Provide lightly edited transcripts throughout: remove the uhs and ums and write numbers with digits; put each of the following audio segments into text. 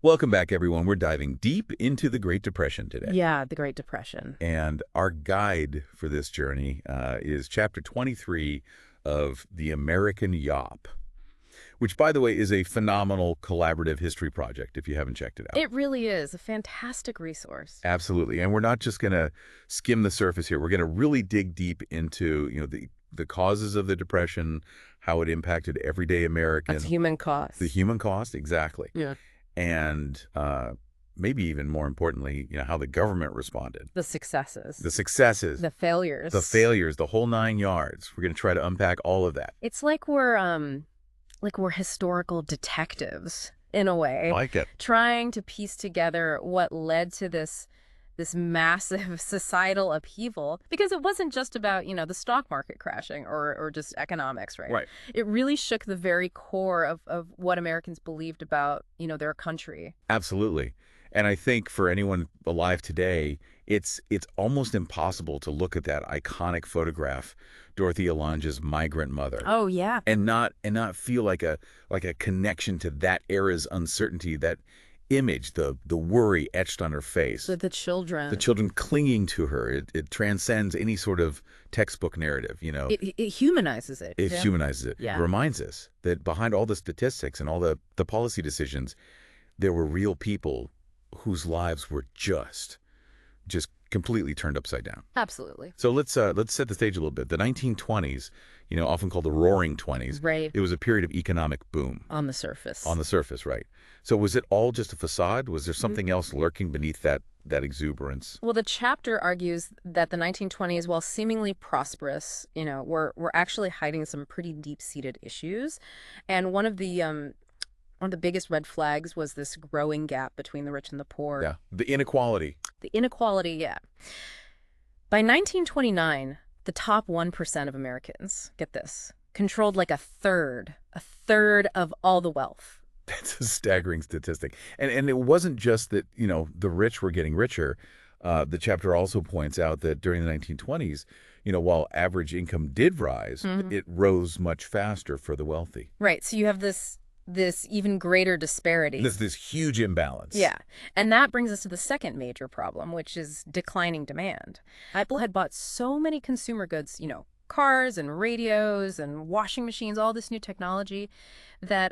Welcome back, everyone. We're diving deep into the Great Depression today. Yeah, the Great Depression. And our guide for this journey is Chapter 23 of The American Yawp, which, by the way, is a phenomenal collaborative history project if you haven't checked it out. It really is a fantastic resource. Absolutely. And we're not just going to skim the surface here. We're going to really dig deep into, the causes of the Depression, how it impacted everyday Americans. That's human cost. The human cost, exactly. Yeah. And maybe even more importantly, how the government responded. The successes. The successes. The failures. The failures, the whole 9 yards. We're going to try to unpack all of that. It's like we're historical detectives in a way. I like it. Trying to piece together what led to this massive societal upheaval, because it wasn't just about, the stock market crashing or just economics, right? Right. It really shook the very core of what Americans believed about, their country. Absolutely. And I think for anyone alive today, it's almost impossible to look at that iconic photograph, Dorothy Alonge's migrant mother. Oh, yeah. And not feel like a connection to that era's uncertainty, that image, the worry etched on her face. The children. The children clinging to her. It transcends any sort of textbook narrative, It humanizes it. It humanizes it. Yeah. It reminds us that behind all the statistics and all the policy decisions, there were real people whose lives were just completely turned upside down. Absolutely. So let's set the stage a little bit. The 1920s, often called the Roaring 20s, Right. It was a period of economic boom. On the surface. On the surface, right. So was it all just a facade? Was there something else lurking beneath that exuberance? Well, the chapter argues that the 1920s, while seemingly prosperous, were actually hiding some pretty deep-seated issues. And one of the biggest red flags was this growing gap between the rich and the poor. Yeah, the inequality. The inequality, yeah. By 1929, the top 1% of Americans, get this, controlled like a third of all the wealth. That's a staggering statistic. And it wasn't just that, the rich were getting richer. The chapter also points out that during the 1920s, while average income did rise, it rose much faster for the wealthy. Right. So you have this even greater disparity. This huge imbalance. Yeah. And that brings us to the second major problem, which is declining demand. Apple had bought so many consumer goods, cars and radios and washing machines, all this new technology, that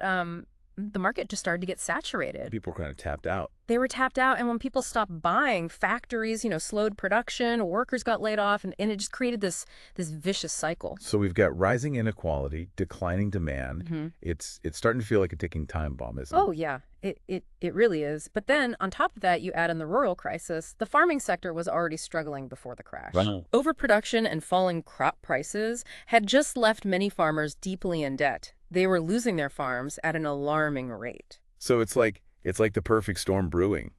the market just started to get saturated. People were kind of tapped out. They were tapped out, and when people stopped buying, factories, slowed production, workers got laid off, and it just created this vicious cycle. So we've got rising inequality, declining demand. It's starting to feel like a ticking time bomb, isn't it? Oh, yeah. It really is. But then, on top of that, you add in the rural crisis. The farming sector was already struggling before the crash. Right. Overproduction and falling crop prices had just left many farmers deeply in debt. They were losing their farms at an alarming rate. So it's like the perfect storm brewing,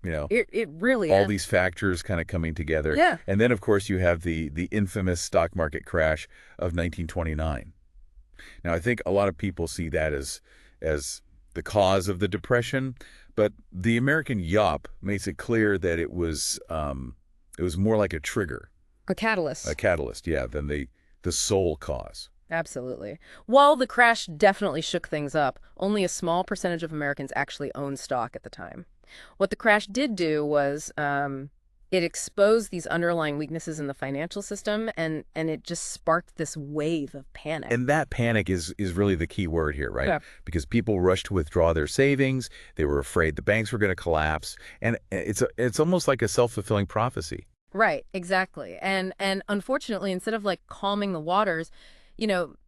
It really all is. these factors kind of coming together. Yeah. And then, of course, you have the infamous stock market crash of 1929. Now, I think a lot of people see that as the cause of the Depression, but the American Yawp makes it clear that it was more like a trigger. A catalyst. A catalyst, yeah, than the sole cause. Absolutely. While the crash definitely shook things up, only a small percentage of Americans actually owned stock at the time. What the crash did do was it exposed these underlying weaknesses in the financial system, and it just sparked this wave of panic. And that panic is really the key word here, right? Yeah. Because people rushed to withdraw their savings. They were afraid the banks were going to collapse. And it's almost like a self-fulfilling prophecy. Right, exactly. And unfortunately, instead of calming the waters,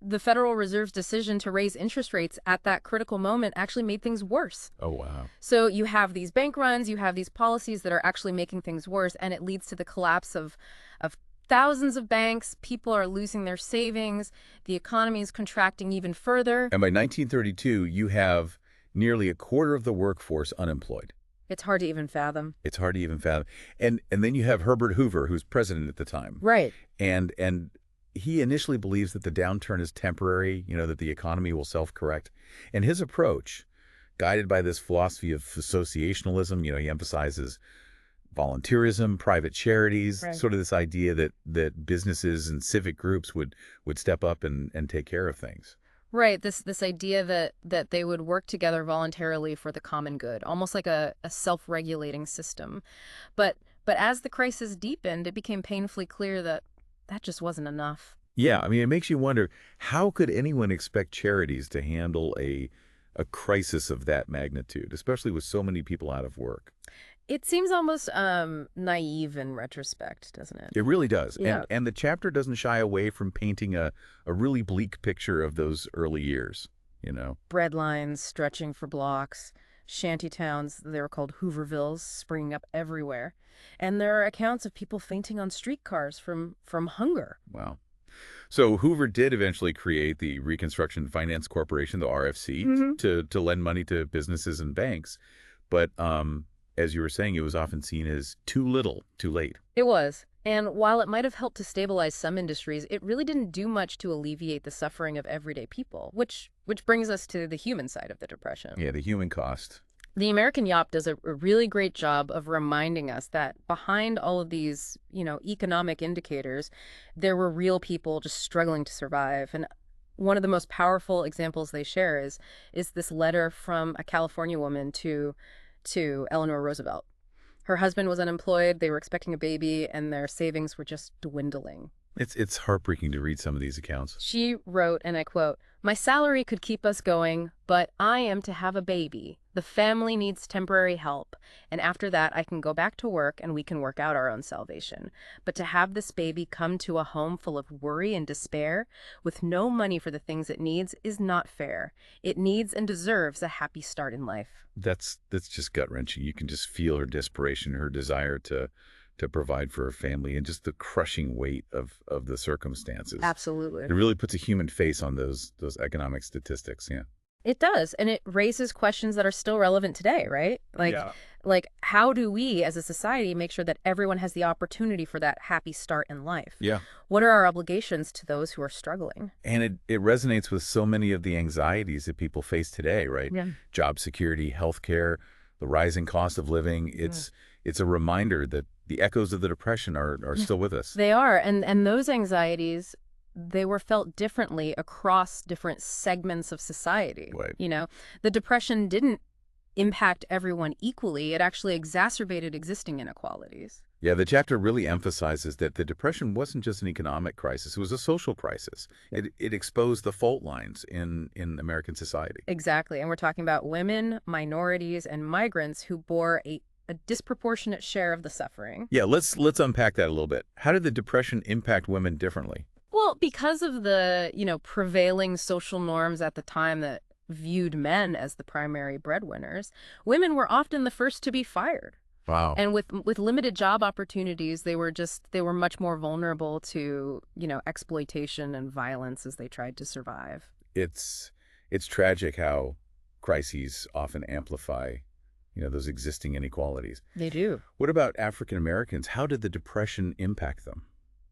the Federal Reserve's decision to raise interest rates at that critical moment actually made things worse. Oh, wow. So you have these bank runs, you have these policies that are actually making things worse, and it leads to the collapse of thousands of banks. People are losing their savings. The economy is contracting even further. And by 1932, you have nearly a quarter of the workforce unemployed. It's hard to even fathom. It's hard to even fathom. And then you have Herbert Hoover, who's president at the time. Right. And he initially believes that the downturn is temporary, that the economy will self-correct. And his approach, guided by this philosophy of associationalism, he emphasizes volunteerism, private charities, Right. sort of this idea that businesses and civic groups would step up and take care of things. Right, this idea that they would work together voluntarily for the common good, almost like a self-regulating system. But as the crisis deepened, it became painfully clear that that just wasn't enough. Yeah, I mean, it makes you wonder, how could anyone expect charities to handle a crisis of that magnitude, especially with so many people out of work? It seems almost naive in retrospect, doesn't it? It really does. Yeah. And the chapter doesn't shy away from painting a really bleak picture of those early years, you know? Bread lines stretching for blocks, shanty towns, they were called Hoovervilles, springing up everywhere. And there are accounts of people fainting on streetcars from hunger. Wow. So Hoover did eventually create the Reconstruction Finance Corporation, the RFC, Hmm. to lend money to businesses and banks. But as you were saying, it was often seen as too little, too late. It was. And while it might have helped to stabilize some industries, it really didn't do much to alleviate the suffering of everyday people, which brings us to the human side of the Depression. Yeah, the human cost. The American Yawp does a really great job of reminding us that behind all of these, economic indicators, there were real people just struggling to survive. And one of the most powerful examples they share is this letter from a California woman to Eleanor Roosevelt. Her husband was unemployed, they were expecting a baby, and their savings were just dwindling. It's heartbreaking to read some of these accounts. She wrote, and I quote, "My salary could keep us going, but I am to have a baby. The family needs temporary help, and after that I can go back to work and we can work out our own salvation. But to have this baby come to a home full of worry and despair, with no money for the things it needs, is not fair. It needs and deserves a happy start in life." That's just gut-wrenching. You can just feel her desperation, her desire to provide for her family, and just the crushing weight of the circumstances. Absolutely. It really puts a human face on those economic statistics. Yeah. It does, and it raises questions that are still relevant today, right? Yeah. Like how do we as a society make sure that everyone has the opportunity for that happy start in life? Yeah. What are our obligations to those who are struggling? And it resonates with so many of the anxieties that people face today, right? Yeah. Job security, healthcare, the rising cost of living. It's a reminder that the echoes of the Depression are still with us. They are, and those anxieties, they were felt differently across different segments of society. Right. The Depression didn't impact everyone equally. It actually exacerbated existing inequalities. Yeah, the chapter really emphasizes that the Depression wasn't just an economic crisis, it was a social crisis. It exposed the fault lines in American society. Exactly, and we're talking about women, minorities, and migrants who bore a disproportionate share of the suffering. Yeah, let's unpack that a little bit. How did the Depression impact women differently? Well, because of the, prevailing social norms at the time that viewed men as the primary breadwinners, women were often the first to be fired. Wow. And with limited job opportunities, they were much more vulnerable to, exploitation and violence as they tried to survive. It's tragic how crises often amplify, those existing inequalities. They do. What about African Americans? How did the Depression impact them?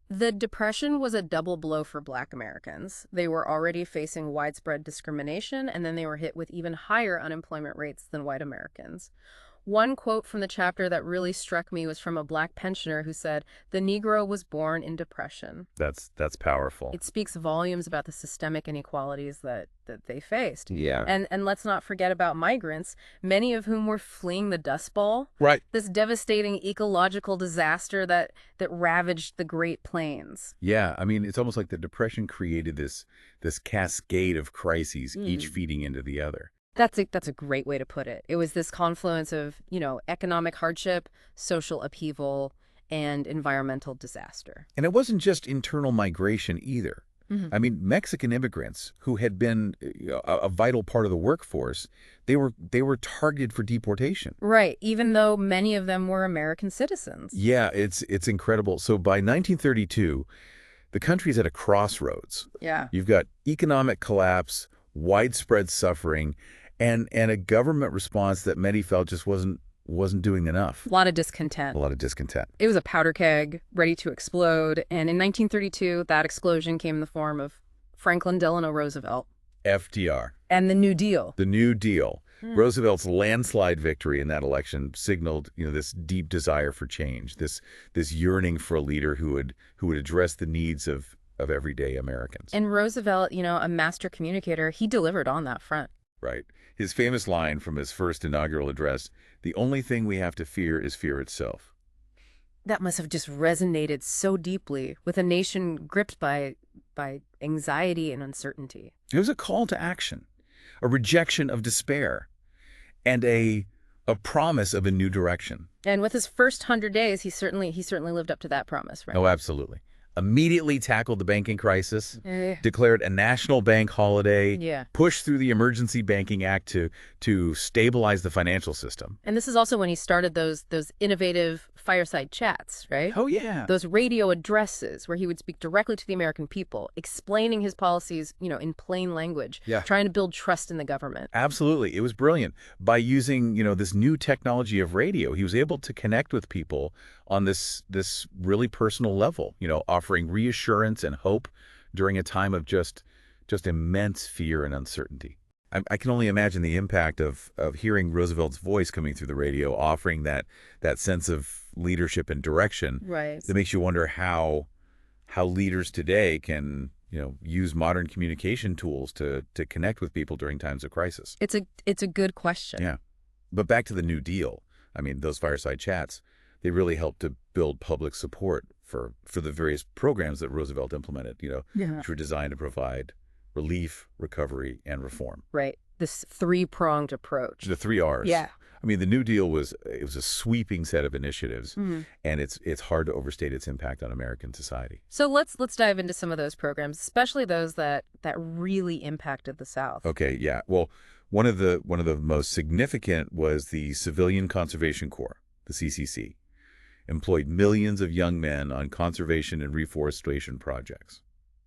The Depression was a double blow for Black Americans. They were already facing widespread discrimination, and then they were hit with even higher unemployment rates than white Americans. One quote from the chapter that really struck me was from a Black pensioner who said, "The Negro was born in depression." That's powerful. It speaks volumes about the systemic inequalities that they faced. Yeah. And let's not forget about migrants, many of whom were fleeing the Dust Bowl. Right. This devastating ecological disaster that ravaged the Great Plains. Yeah, I mean, it's almost like the Depression created this cascade of crises, each feeding into the other. That's a great way to put it. It was this confluence of, economic hardship, social upheaval, and environmental disaster. And it wasn't just internal migration either. I mean, Mexican immigrants who had been a vital part of the workforce, they were targeted for deportation. Right, even though many of them were American citizens. Yeah, it's incredible. So by 1932, the country's at a crossroads. Yeah. You've got economic collapse, widespread suffering, and a government response that many felt just wasn't doing enough. A lot of discontent. A lot of discontent. It was a powder keg ready to explode. And in 1932, that explosion came in the form of Franklin Delano Roosevelt. FDR. And the New Deal. The New Deal. Roosevelt's landslide victory in that election signaled, this deep desire for change, this yearning for a leader who would address the needs of of everyday Americans. And Roosevelt, a master communicator, he delivered on that front. Right. His famous line from his first inaugural address, "The only thing we have to fear is fear itself." That must have just resonated so deeply with a nation gripped by anxiety and uncertainty. It was a call to action, a rejection of despair, and a promise of a new direction. And with his first 100 days, he certainly lived up to that promise, right? Oh, absolutely. Immediately tackled the banking crisis, Eh, declared a national bank holiday, yeah. pushed through the Emergency Banking Act to stabilize the financial system. And this is also when he started those innovative fireside chats, right? Oh, yeah. Those radio addresses where he would speak directly to the American people, explaining his policies, in plain language, Yeah. trying to build trust in the government. Absolutely. It was brilliant. By using, this new technology of radio, he was able to connect with people on this really personal level, offering reassurance and hope during a time of just immense fear and uncertainty. I can only imagine the impact of hearing Roosevelt's voice coming through the radio, offering that sense of leadership and direction. Right. That makes you wonder how leaders today can, use modern communication tools to connect with people during times of crisis. It's a good question. Yeah. But back to the New Deal. I mean, those fireside chats, they really helped to build public support for the various programs that Roosevelt implemented, which were designed to provide relief, recovery, and reform. Right. This three-pronged approach. The 3 R's. Yeah. I mean, the New Deal was a sweeping set of initiatives, Mhm. and it's hard to overstate its impact on American society. So let's dive into some of those programs, especially those that really impacted the South. Okay, yeah. Well, one of the most significant was the Civilian Conservation Corps, the CCC, employed millions of young men on conservation and reforestation projects.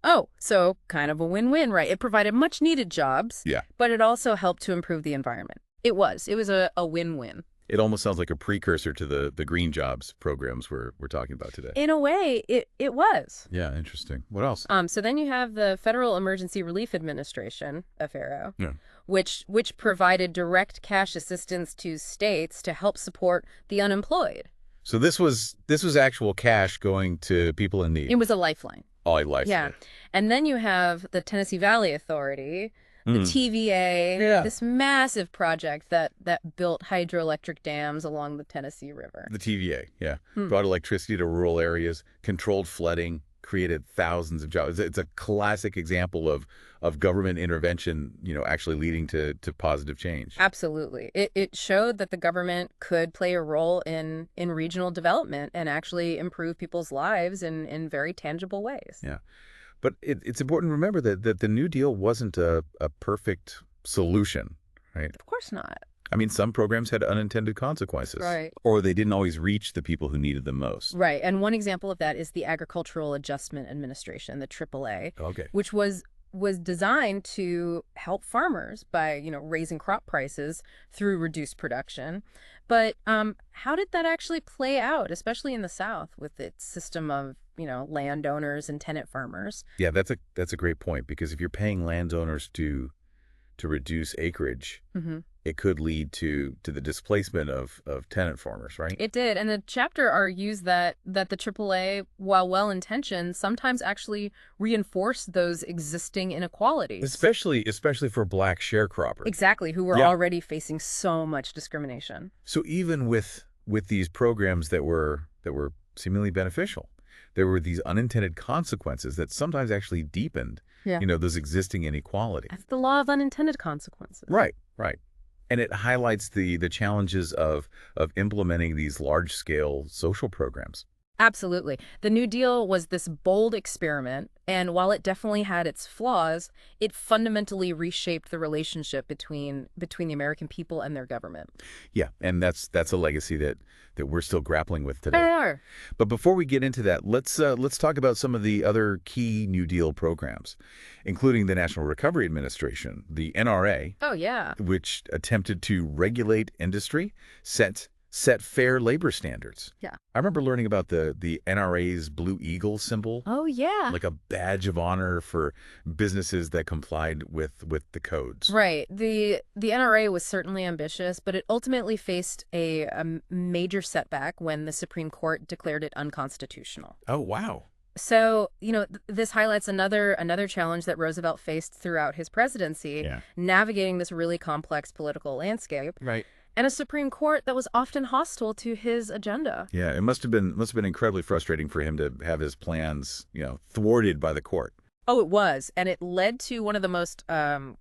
Oh, so kind of a win-win, right? It provided much-needed jobs, Yeah. but it also helped to improve the environment. It was a win-win. It almost sounds like a precursor to the green jobs programs we're talking about today. In a way, it was. Yeah, interesting. What else? So then you have the Federal Emergency Relief Administration, FARO, Yeah. which provided direct cash assistance to states to help support the unemployed. So this was actual cash going to people in need. It was a lifeline. All life. Yeah. And then you have the Tennessee Valley Authority, the Mm. TVA, Yeah. this massive project that built hydroelectric dams along the Tennessee River. The TVA, yeah. Hmm. Brought electricity to rural areas, controlled flooding, created thousands of jobs. It's a classic example of government intervention, actually leading to positive change. Absolutely. It showed that the government could play a role in regional development and actually improve people's lives in very tangible ways. Yeah. But it's important to remember that the New Deal wasn't a perfect solution, right? Of course not. I mean, some programs had unintended consequences. Right. Or they didn't always reach the people who needed them most. Right. And one example of that is the Agricultural Adjustment Administration, the AAA, Okay. which was designed to help farmers by, raising crop prices through reduced production. But how did that actually play out, especially in the South with its system of, landowners and tenant farmers? Yeah, that's a great point, because if you're paying landowners to reduce acreage, Mm-hmm. it could lead to the displacement of tenant farmers, right? It did. And the chapter argues that the AAA, while well-intentioned, sometimes actually reinforced those existing inequalities. Especially for black sharecroppers. Exactly, who were Yeah. already facing so much discrimination. So even with these programs that were seemingly beneficial, there were these unintended consequences that sometimes actually deepened, Yeah. those existing inequalities. That's the law of unintended consequences. Right, right. And it highlights the challenges of implementing these large-scale social programs. Absolutely. The New Deal was this bold experiment, and while it definitely had its flaws, it fundamentally reshaped the relationship between the American people and their government. Yeah, and that's a legacy that we're still grappling with today. They are. But before we get into that, let's talk about some of the other key New Deal programs, including the National Recovery Administration, the NRA, Oh, yeah. which attempted to regulate industry, set fair labor standards. Yeah. I remember learning about the NRA's Blue Eagle symbol, Oh, yeah. like a badge of honor for businesses that complied with the codes. Right. The NRA was certainly ambitious, but it ultimately faced a major setback when the Supreme Court declared it unconstitutional. Oh, wow. So, this highlights another challenge that Roosevelt faced throughout his presidency, Yeah. navigating this really complex political landscape, Right. and a Supreme Court that was often hostile to his agenda. Yeah, it must have been incredibly frustrating for him to have his plans, thwarted by the court. Oh, it was, and it led to one of the most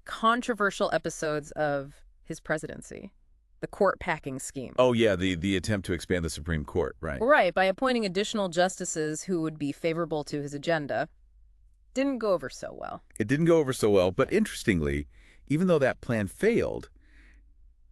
controversial episodes of his presidency, the court packing scheme. Oh yeah, the attempt to expand the Supreme Court, right? Right, by appointing additional justices who would be favorable to his agenda. Didn't go over so well. It didn't go over so well, but interestingly, even though that plan failed,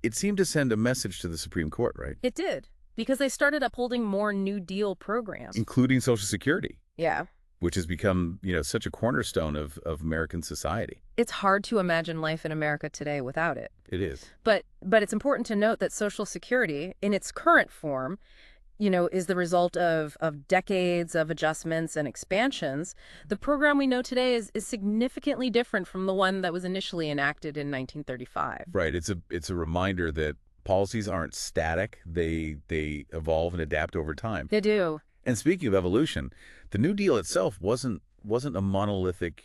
it seemed to send a message to the Supreme Court, right? It did, because they started upholding more New Deal programs. Including Social Security, Yeah. which has become, such a cornerstone of American society. It's hard to imagine life in America today without it. It is. But it's important to note that Social Security, in its current form, is the result of decades of adjustments and expansions. The program we know today is significantly different from the one that was initially enacted in 1935. Right. It's a reminder that policies aren't static. They evolve and adapt over time. They do. And speaking of evolution, the New Deal itself wasn't a monolithic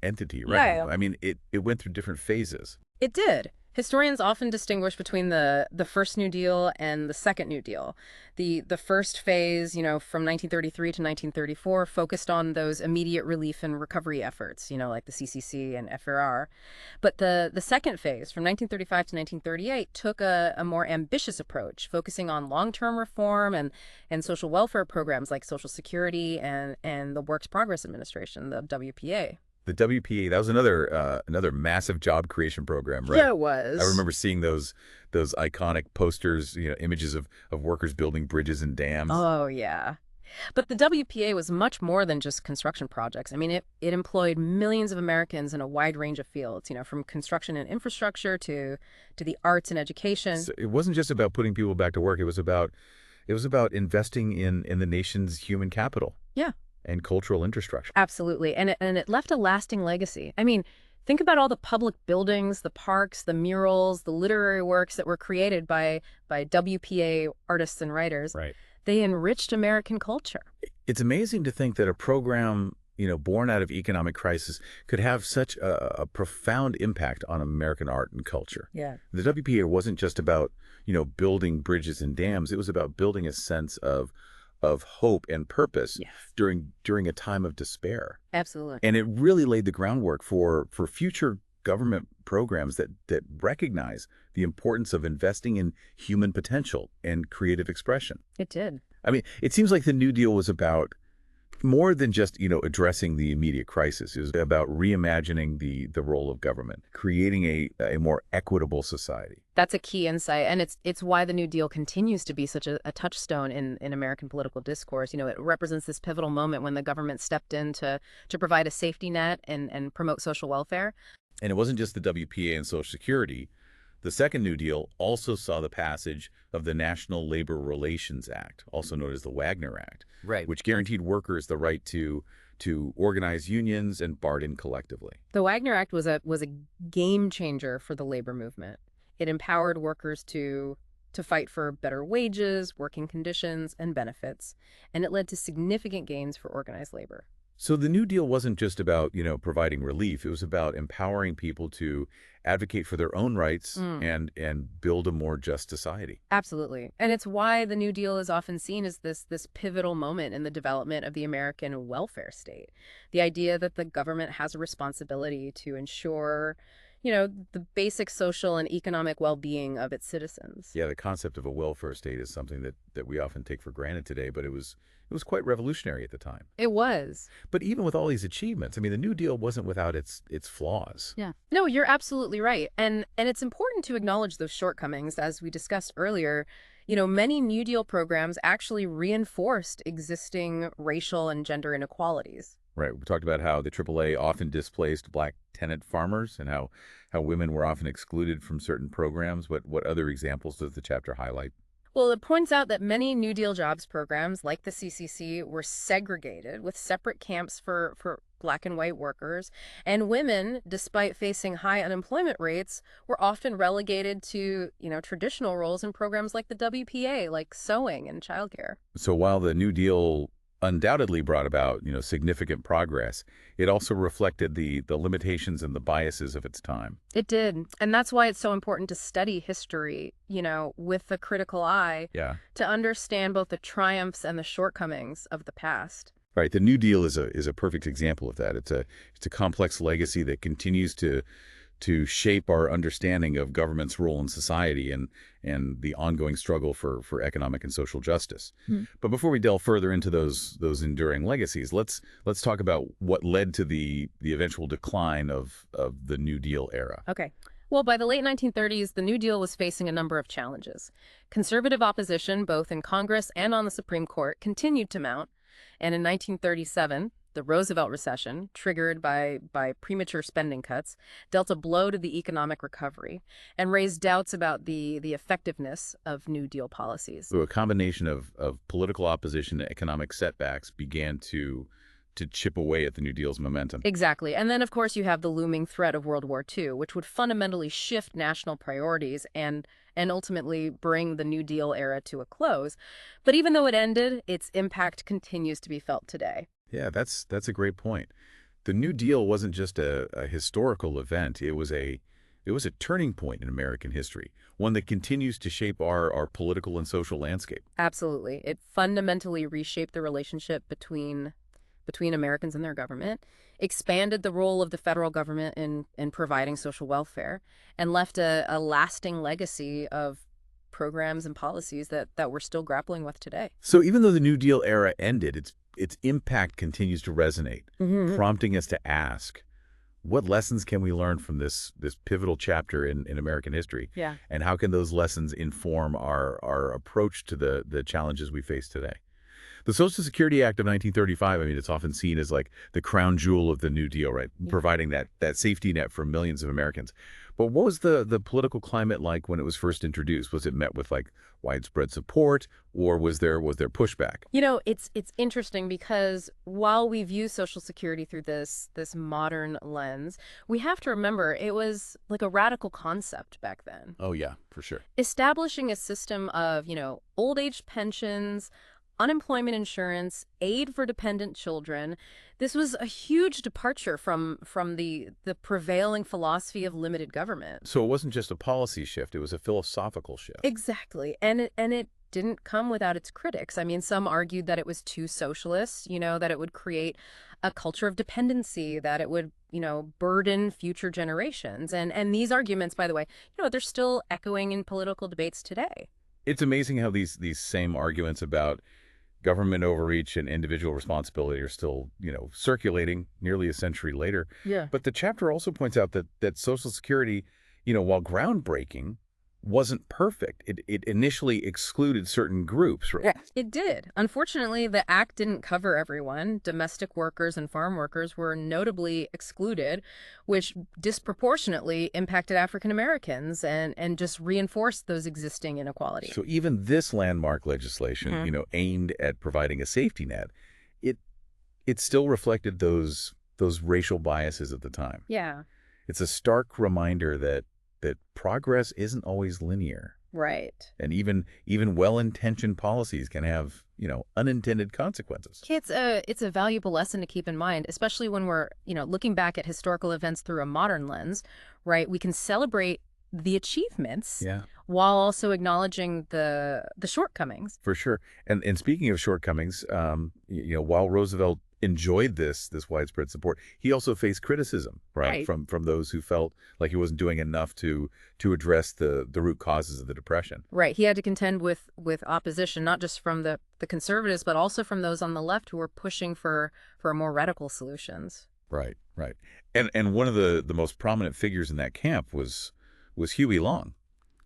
entity, right? Yeah. I mean, it went through different phases. It did. Historians often distinguish between the first New Deal and the second New Deal. The first phase, from 1933 to 1934, focused on those immediate relief and recovery efforts, like the CCC and FRR. But the second phase, from 1935 to 1938, took a more ambitious approach, focusing on long-term reform and social welfare programs like Social Security and the Works Progress Administration, the WPA. The WPA, that was another massive job creation program, right? Yeah, it was. I remember seeing those iconic posters, images of workers building bridges and dams. Oh, yeah. But the WPA was much more than just construction projects. I mean, it employed millions of Americans in a wide range of fields, from construction and infrastructure to the arts and education. So it wasn't just about putting people back to work. It was about investing in the nation's human capital. Yeah. And cultural infrastructure. Absolutely. And it left a lasting legacy. I mean, think about all the public buildings, the parks, the murals, the literary works that were created by WPA artists and writers. Right. They enriched American culture. It's amazing to think that a program, born out of economic crisis could have such a profound impact on American art and culture. Yeah. The WPA wasn't just about, building bridges and dams. It was about building a sense of hope and purpose. Yes. during a time of despair. Absolutely. And it really laid the groundwork for future government programs that recognize the importance of investing in human potential and creative expression. It did. I mean, it seems like the New Deal was about more than just, addressing the immediate crisis. It was about reimagining the role of government, creating a more equitable society. That's a key insight, and it's why the New Deal continues to be such a touchstone in American political discourse. It represents this pivotal moment when the government stepped in to provide a safety net and promote social welfare. And it wasn't just the WPA and Social Security. The second New Deal also saw the passage of the National Labor Relations Act, also known as the Wagner Act, Right. which guaranteed workers the right to organize unions and bargain collectively. The Wagner Act was a game changer for the labor movement. It empowered workers to fight for better wages, working conditions, and benefits, and it led to significant gains for organized labor. So the New Deal wasn't just about, providing relief. It was about empowering people to advocate for their own rights and build a more just society. Absolutely. And it's why the New Deal is often seen as this pivotal moment in the development of the American welfare state. The idea that the government has a responsibility to ensure, the basic social and economic well-being of its citizens. Yeah, the concept of a welfare state is something that we often take for granted today, but it was quite revolutionary at the time. It was. But even with all these achievements, I mean, the New Deal wasn't without its flaws. Yeah. No, you're absolutely right. And it's important to acknowledge those shortcomings. As we discussed earlier, many New Deal programs actually reinforced existing racial and gender inequalities. Right. We talked about how the AAA often displaced black tenant farmers and how women were often excluded from certain programs. What other examples does the chapter highlight? Well, it points out that many New Deal jobs programs, like the CCC, were segregated with separate camps for black and white workers. And women, despite facing high unemployment rates, were often relegated to, traditional roles in programs like the WPA, like sewing and childcare. So while the New Deal undoubtedly brought about, significant progress, it also reflected the limitations and the biases of its time. It did. And that's why it's so important to study history, with a critical eye Yeah. to understand both the triumphs and the shortcomings of the past. Right. The New Deal is a perfect example of that. It's a complex legacy that continues to shape our understanding of government's role in society and the ongoing struggle for economic and social justice. Hmm. But before we delve further into those enduring legacies, let's talk about what led to the eventual decline of the New Deal era. Okay. Well, by the late 1930s, the New Deal was facing a number of challenges. Conservative opposition, both in Congress and on the Supreme Court, continued to mount. And in 1937, the Roosevelt recession, triggered by premature spending cuts, dealt a blow to the economic recovery and raised doubts about the effectiveness of New Deal policies. So a combination of political opposition and economic setbacks began to chip away at the New Deal's momentum. Exactly. And then, of course, you have the looming threat of World War II, which would fundamentally shift national priorities and ultimately bring the New Deal era to a close. But even though it ended, its impact continues to be felt today. Yeah, that's a great point. The New Deal wasn't just a historical event. It was a turning point in American history, one that continues to shape our political and social landscape. Absolutely. It fundamentally reshaped the relationship between Americans and their government, expanded the role of the federal government in providing social welfare, and left a lasting legacy of programs and policies that we're still grappling with today. So even though the New Deal era ended, its impact continues to resonate, prompting us to ask, what lessons can we learn from this pivotal chapter in American history? Yeah. And how can those lessons inform our approach to the challenges we face today? The Social Security Act of 1935, I mean, it's often seen as like the crown jewel of the New Deal, right? Yeah. Providing that safety net for millions of Americans. But what was the political climate like when it was first introduced? Was it met with like widespread support, or was there pushback? It's interesting because while we view Social Security through this modern lens, we have to remember it was like a radical concept back then. Oh, yeah, for sure. Establishing a system of, old age pensions, unemployment insurance, aid for dependent children. This was a huge departure from the prevailing philosophy of limited government. So it wasn't just a policy shift, it was a philosophical shift. Exactly. And it didn't come without its critics. I mean, some argued that it was too socialist, that it would create a culture of dependency, that it would, burden future generations. And these arguments, by the way, they're still echoing in political debates today. It's amazing how these same arguments about government overreach and individual responsibility are still, circulating nearly a century later. Yeah. But the chapter also points out that Social Security, while groundbreaking, wasn't perfect. It initially excluded certain groups, right? Yeah, it did. Unfortunately, the act didn't cover everyone. Domestic workers and farm workers were notably excluded, which disproportionately impacted African Americans and just reinforced those existing inequalities. So even this landmark legislation, aimed at providing a safety net, it still reflected those racial biases at the time. Yeah. It's a stark reminder that progress isn't always linear. Right. And even well-intentioned policies can have, unintended consequences. It's a valuable lesson to keep in mind, especially when we're, looking back at historical events through a modern lens, right? We can celebrate the achievements while also acknowledging the shortcomings. For sure. And speaking of shortcomings, while Roosevelt enjoyed this widespread support, he also faced criticism, right? From those who felt like he wasn't doing enough to address the root causes of the Depression. Right. He had to contend with opposition, not just from the conservatives, but also from those on the left who were pushing for more radical solutions. Right. And one of the most prominent figures in that camp was Huey Long.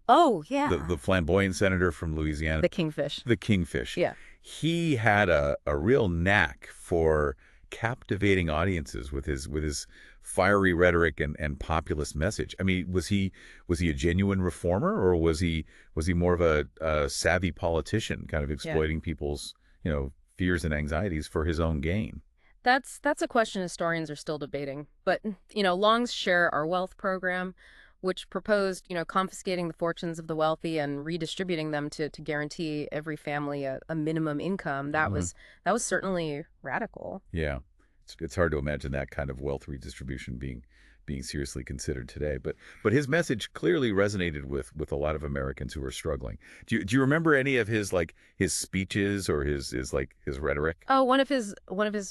Oh, yeah. The flamboyant senator from Louisiana. The Kingfish. The Kingfish. Yeah. He had a real knack for captivating audiences with his fiery rhetoric and populist message. I mean, was he a genuine reformer, or was he more of a savvy politician, kind of exploiting people's fears and anxieties for his own gain? That's a question historians are still debating. But Long's Share Our Wealth program which proposed, confiscating the fortunes of the wealthy and redistributing them to guarantee every family a minimum income. Hmm. That was certainly radical. Yeah. It's hard to imagine that kind of wealth redistribution being seriously considered today. But his message clearly resonated with a lot of Americans who were struggling. Do you remember any of his speeches or his rhetoric? Oh, one of his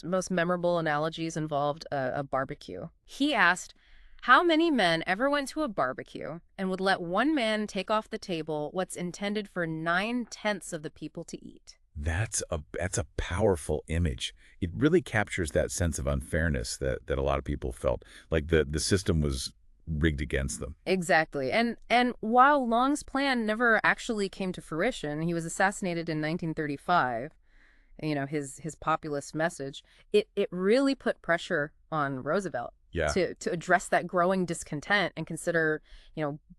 most memorable analogies involved a barbecue. He asked, "How many men ever went to a barbecue and would let one man take off the table what's intended for 9/10 of the people to eat?" That's a powerful image. It really captures that sense of unfairness that a lot of people felt like the system was rigged against them. Exactly. And while Long's plan never actually came to fruition, he was assassinated in 1935. His populist message, it really put pressure on Roosevelt Yeah. to address that growing discontent and consider,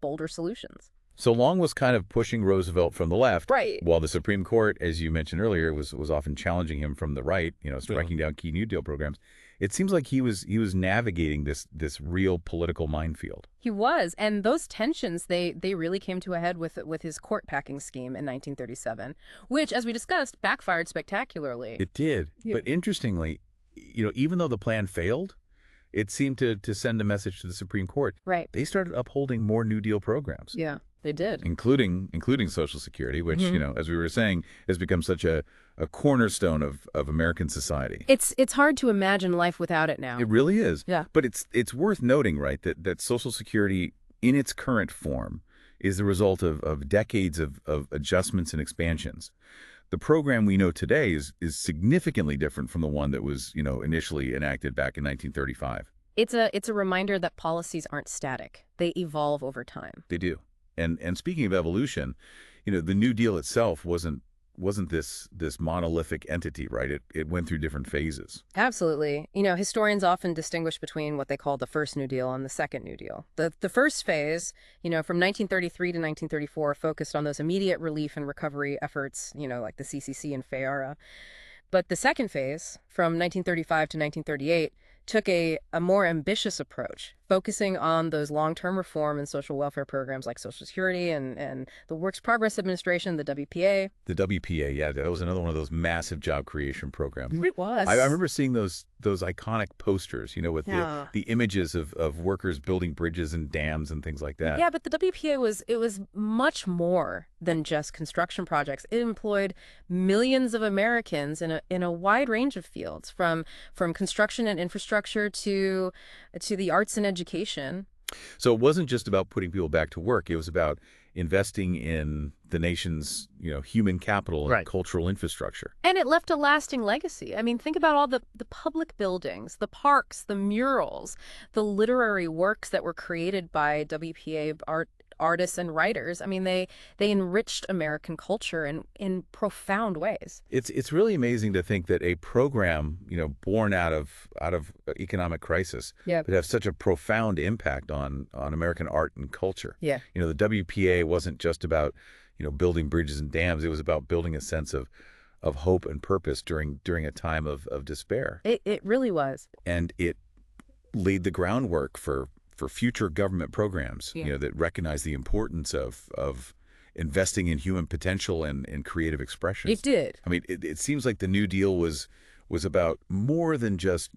bolder solutions. So Long was kind of pushing Roosevelt from the left, Right. while the Supreme Court, as you mentioned earlier, was often challenging him from the right, striking down key New Deal programs. It seems like he was navigating this real political minefield. He was, and those tensions they really came to a head with his court packing scheme in 1937, which, as we discussed, backfired spectacularly. It did. Yeah. But interestingly, even though the plan failed, it seemed to send a message to the Supreme Court. Right. They started upholding more New Deal programs, Yeah, they did. including Social Security, which, as we were saying, has become such a cornerstone of American society. It's hard to imagine life without it now. It really is. Yeah. But it's worth noting, right, that Social Security in its current form is the result of decades of adjustments and expansions. The program we know today is significantly different from the one that was, initially enacted back in 1935. It's a reminder that policies aren't static. They evolve over time. They do. And speaking of evolution, the New Deal itself wasn't this monolithic entity, right? It went through different phases. Absolutely. Historians often distinguish between what they call the first New Deal and the second New Deal. The first phase, from 1933 to 1934, focused on those immediate relief and recovery efforts, like the CCC and FAYARA. But the second phase, from 1935 to 1938, took a more ambitious approach, focusing on those long-term reform and social welfare programs like Social Security and the Works Progress Administration, the WPA. The WPA, yeah, that was another one of those massive job creation programs. It was. I remember seeing those iconic posters, with Yeah. the images of workers building bridges and dams and things like that. Yeah, but the WPA was much more than just construction projects. It employed millions of Americans in a wide range of fields, from construction and infrastructure to the arts and education. So it wasn't just about putting people back to work. It was about investing in the nation's, human capital and Right. cultural infrastructure. And it left a lasting legacy. I mean, think about all the public buildings, the parks, the murals, the literary works that were created by WPA artists and writers. I mean, they enriched American culture in profound ways. It's really amazing to think that a program, born out of economic crisis, Yeah. would have such a profound impact on American art and culture. Yeah. The WPA wasn't just about, building bridges and dams. It was about building a sense of hope and purpose during a time of despair. It really was. And it laid the groundwork for future government programs, Yeah. that recognize the importance of investing in human potential and creative expression. It did. I mean, it seems like the New Deal was about more than just,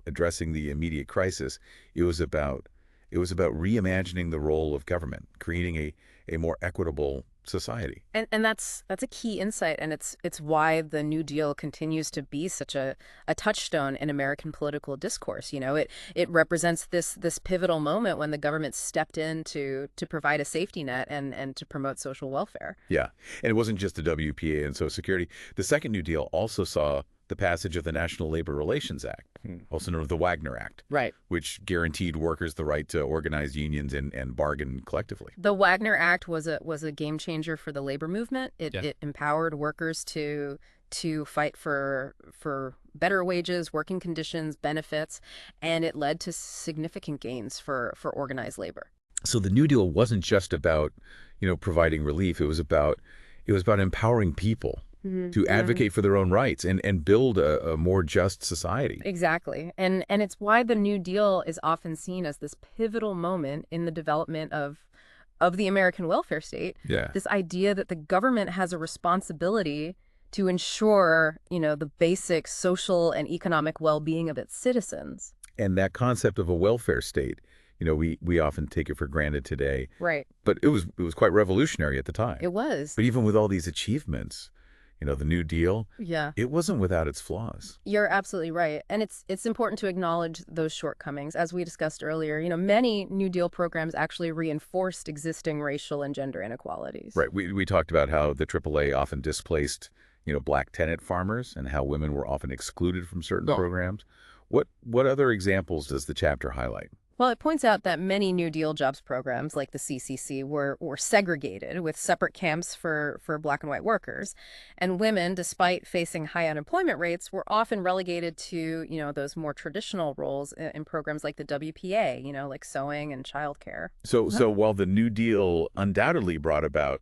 addressing the immediate crisis. It was about reimagining the role of government, creating a more equitable society. And that's a key insight, and it's why the New Deal continues to be such a touchstone in American political discourse. It represents this pivotal moment when the government stepped in to provide a safety net and to promote social welfare. Yeah. And it wasn't just the WPA and Social Security. The second New Deal also saw the passage of the National Labor Relations Act, also known as the Wagner Act, Right. which guaranteed workers the right to organize unions and bargain collectively. The Wagner Act was a game changer for the labor movement. It empowered workers to fight for better wages, working conditions, benefits, and it led to significant gains for organized labor. So the New Deal wasn't just about, providing relief. It was about empowering people to advocate for their own rights and build a more just society. Exactly. And it's why the New Deal is often seen as this pivotal moment in the development of the American welfare state. Yeah. This idea that the government has a responsibility to ensure, the basic social and economic well-being of its citizens. And that concept of a welfare state, we often take it for granted today. Right. But it was quite revolutionary at the time. It was. But even with all these achievements, the New Deal, Yeah. it wasn't without its flaws. You're absolutely right. And it's important to acknowledge those shortcomings. As we discussed earlier, many New Deal programs actually reinforced existing racial and gender inequalities. Right. We talked about how the AAA often displaced, black tenant farmers and how women were often excluded from certain programs. What other examples does the chapter highlight? Well, it points out that many New Deal jobs programs, like the CCC, were segregated with separate camps for black and white workers. And women, despite facing high unemployment rates, were often relegated to, those more traditional roles in programs like the WPA, like sewing and childcare. So while the New Deal undoubtedly brought about,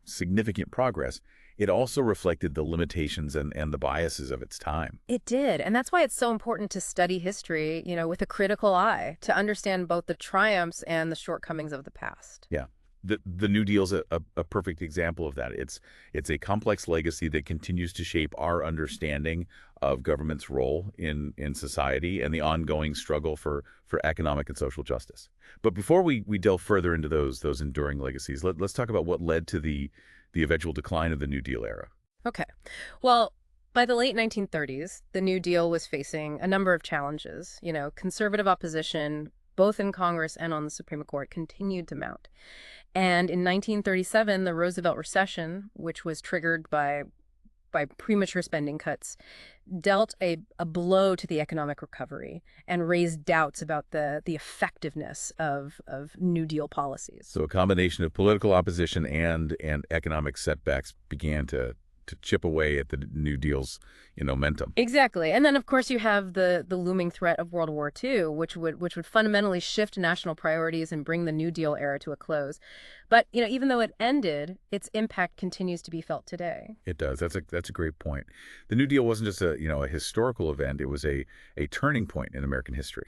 significant progress, it also reflected the limitations and the biases of its time. It did. And that's why it's so important to study history, with a critical eye, to understand both the triumphs and the shortcomings of the past. Yeah. The New Deal's a perfect example of that. It's a complex legacy that continues to shape our understanding of government's role in society and the ongoing struggle for economic and social justice. But before we delve further into those enduring legacies, let's talk about what led to the eventual decline of the New Deal era. Okay. Well, by the late 1930s, the New Deal was facing a number of challenges. Conservative opposition, both in Congress and on the Supreme Court, continued to mount. And in 1937, the Roosevelt recession, which was triggered by premature spending cuts, dealt a blow to the economic recovery and raised doubts about the effectiveness of New Deal policies. So a combination of political opposition and economic setbacks began to chip away at the New Deal's momentum. Exactly. And then, of course, you have the looming threat of World War II, which would fundamentally shift national priorities and bring the New Deal era to a close. But, even though it ended, its impact continues to be felt today. It does. That's a great point. The New Deal wasn't just a historical event. It was a turning point in American history,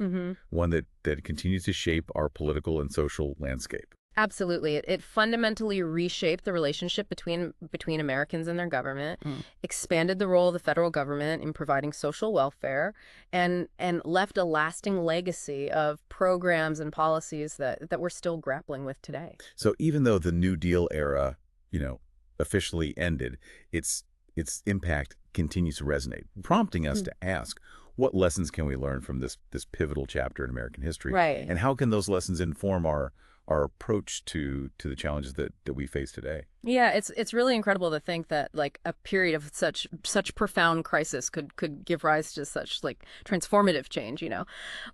one that continues to shape our political and social landscape. Absolutely. It fundamentally reshaped the relationship between Americans and their government, expanded the role of the federal government in providing social welfare, and left a lasting legacy of programs and policies that we're still grappling with today. So even though the New Deal era, officially ended, its impact continues to resonate, prompting us to ask, what lessons can we learn from this pivotal chapter in American history? Right. And how can those lessons inform our approach to the challenges that we face today? Yeah, it's really incredible to think that a period of such profound crisis could give rise to such transformative change.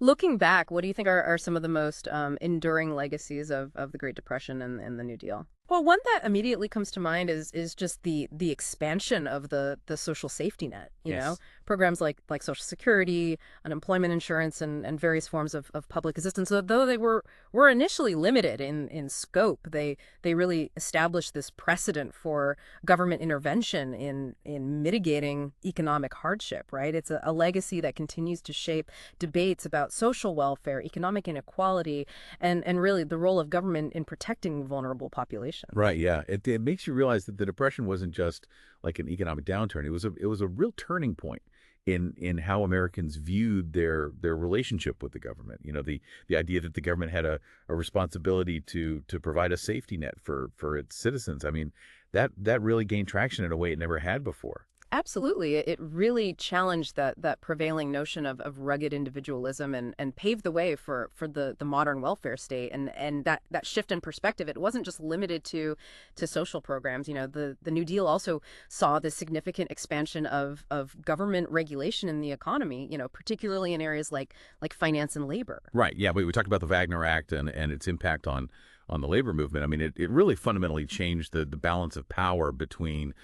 Looking back, what do you think are some of the most enduring legacies of the Great Depression and the New Deal? Well, one that immediately comes to mind is just the expansion of the social safety net. Yes. Programs like Social Security, unemployment insurance, and various forms of public assistance. So though they were initially limited in scope, they really established this precedent for government intervention in mitigating economic hardship. Right? It's a legacy that continues to shape debates about social welfare, economic inequality, and really the role of government in protecting vulnerable populations. Right. Yeah. It makes you realize that the Depression wasn't just like an economic downturn. It was a real turning point in how Americans viewed their relationship with the government. The idea that the government had a responsibility to provide a safety net for its citizens. I mean, that really gained traction in a way it never had before. Absolutely. It really challenged that prevailing notion of rugged individualism and paved the way for the modern welfare state. And that shift in perspective, it wasn't just limited to social programs. The New Deal also saw the significant expansion of government regulation in the economy, particularly in areas like finance and labor. Right. Yeah. We talked about the Wagner Act and its impact on the labor movement. I mean, it really fundamentally changed the balance of power between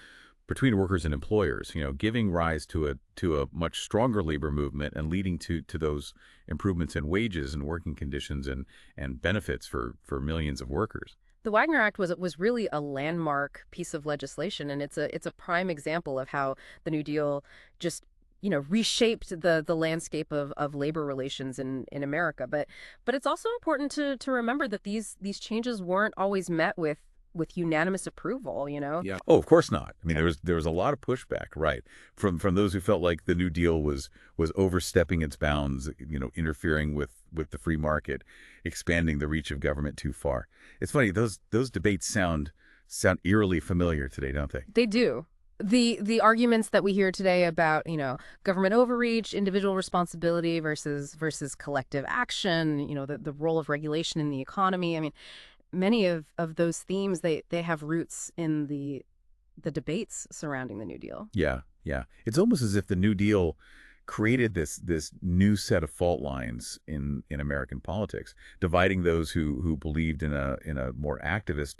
workers and employers, giving rise to a much stronger labor movement and leading to those improvements in wages and working conditions and benefits for millions of workers. The Wagner Act was really a landmark piece of legislation, and it's a prime example of how the New Deal just reshaped the landscape of labor relations in America. But it's also important to remember that these changes weren't always met with unanimous approval, you know? Yeah. Oh, of course not. I mean, there was a lot of pushback, right, from those who felt like the New Deal was overstepping its bounds, interfering with the free market, expanding the reach of government too far. It's funny, those debates sound eerily familiar today, don't they? They do. The arguments that we hear today about, government overreach, individual responsibility versus collective action, the role of regulation in the economy. I mean, many of those themes they have roots in the debates surrounding the New Deal. Yeah, yeah. It's almost as if the New Deal created this new set of fault lines in American politics, dividing those who believed in a more activist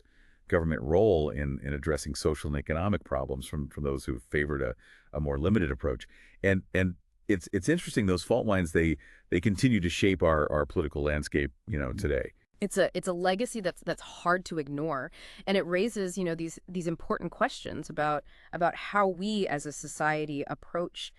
government role in addressing social and economic problems from those who favored a more limited approach. And it's interesting, those fault lines, they continue to shape our political landscape, today. It's a legacy that's hard to ignore, and it raises, these important questions about how we as a society approach,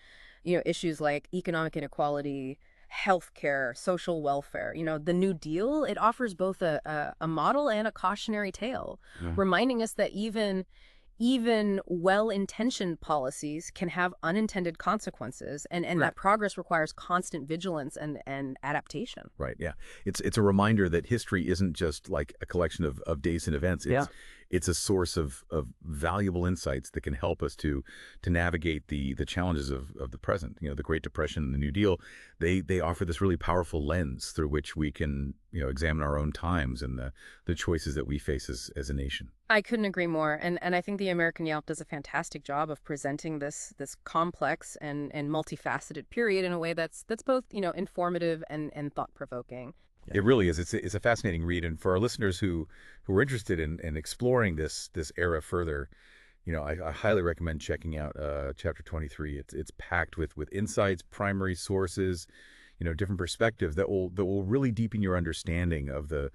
issues like economic inequality, healthcare, social welfare. The New Deal, it offers both a model and a cautionary tale, reminding us that even well-intentioned policies can have unintended consequences, and Right. that progress requires constant vigilance and adaptation. Right. Yeah. It's a reminder that history isn't just like a collection of days and events. Yeah. It's a source of valuable insights that can help us to navigate the challenges of the present. The Great Depression and the New Deal, they offer this really powerful lens through which we can, examine our own times and the choices that we face as a nation. I couldn't agree more. And I think the American Yawp does a fantastic job of presenting this complex and multifaceted period in a way that's both, informative and thought-provoking. It really is. It's a fascinating read, and for our listeners who are interested in exploring this era further, I highly recommend checking out chapter 23. It's packed with insights, primary sources, different perspectives that will really deepen your understanding of the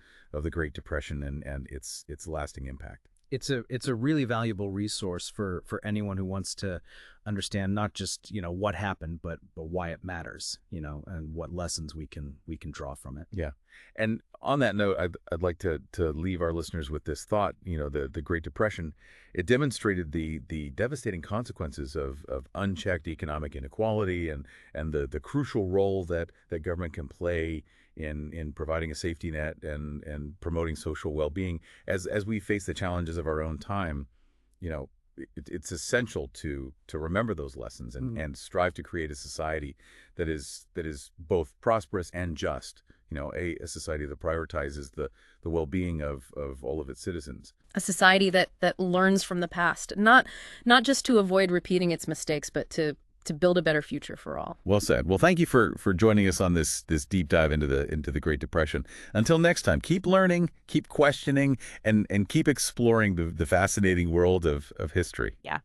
Great Depression and its lasting impact. It's a really valuable resource for anyone who wants to understand not just what happened, but why it matters, and what lessons we can draw from it. Yeah. And on that note, I'd like to leave our listeners with this thought. The Great Depression, it demonstrated the devastating consequences of unchecked economic inequality and the crucial role that government can play in providing a safety net and promoting social well-being as we face the challenges of our own time. It's essential to remember those lessons and strive to create a society that is both prosperous and just. A society that prioritizes the well-being of all of its citizens. A society that learns from the past, not just to avoid repeating its mistakes, but to build a better future for all. Well said. Well, thank you for joining us on this deep dive into the Great Depression. Until next time, keep learning, keep questioning, and keep exploring the fascinating world of history. Yeah.